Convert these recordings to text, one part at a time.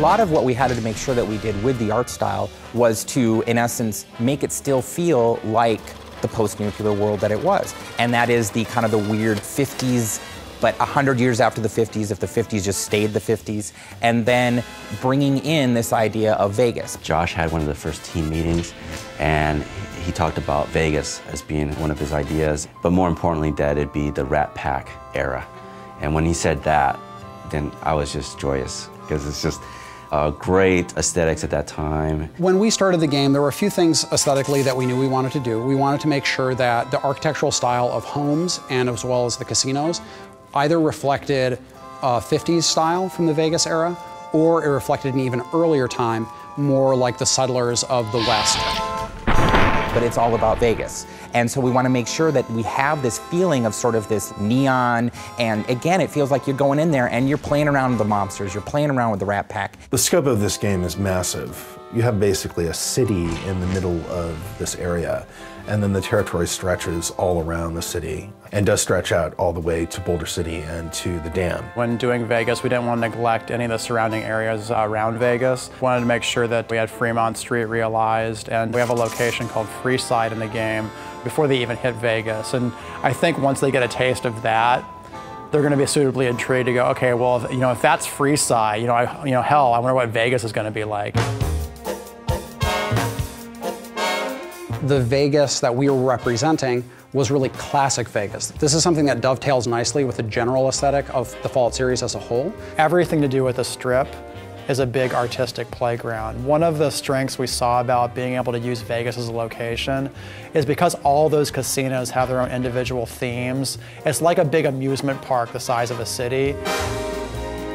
lot of what we had to make sure that we did with the art style was to, in essence, make it still feel like the post-nuclear world that it was. And that is the kind of the weird 50s, but 100 years after the 50s, if the 50s just stayed the 50s, and then bringing in this idea of Vegas. Josh had one of the first team meetings, and he talked about Vegas as being one of his ideas, but more importantly, that it'd be the Rat Pack era. And when he said that, then I was just joyous, because it's just great aesthetics at that time. When we started the game, there were a few things aesthetically that we knew we wanted to do. We wanted to make sure that the architectural style of homes, and as well as the casinos, either reflected 50s style from the Vegas era, or it reflected an even earlier time, more like the settlers of the West. But it's all about Vegas. And so we want to make sure that we have this feeling of sort of this neon, and again, it feels like you're going in there and you're playing around with the mobsters, you're playing around with the Rat Pack. The scope of this game is massive. You have basically a city in the middle of this area, and then the territory stretches all around the city and does stretch out all the way to Boulder City and to the dam. When doing Vegas, we didn't want to neglect any of the surrounding areas around Vegas. We wanted to make sure that we had Fremont Street realized, and we have a location called Freeside in the game before they even hit Vegas. And I think once they get a taste of that, they're going to be suitably intrigued to go, okay, well, if that's Freeside, hell, I wonder what Vegas is going to be like. The Vegas that we were representing was really classic Vegas. This is something that dovetails nicely with the general aesthetic of the Fallout series as a whole. Everything to do with the Strip is a big artistic playground. One of the strengths we saw about being able to use Vegas as a location is because all those casinos have their own individual themes. It's like a big amusement park the size of a city.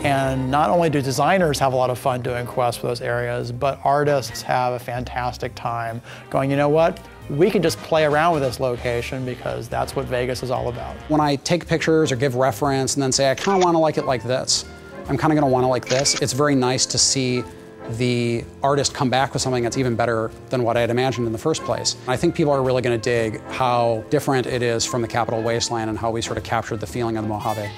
And not only do designers have a lot of fun doing quests for those areas, but artists have a fantastic time going, you know what? We can just play around with this location because that's what Vegas is all about. When I take pictures or give reference and then say, I kind of want to like it like this, I'm kind of going to want to like this, it's very nice to see the artist come back with something that's even better than what I had imagined in the first place. I think people are really going to dig how different it is from the Capital Wasteland and how we sort of captured the feeling of the Mojave.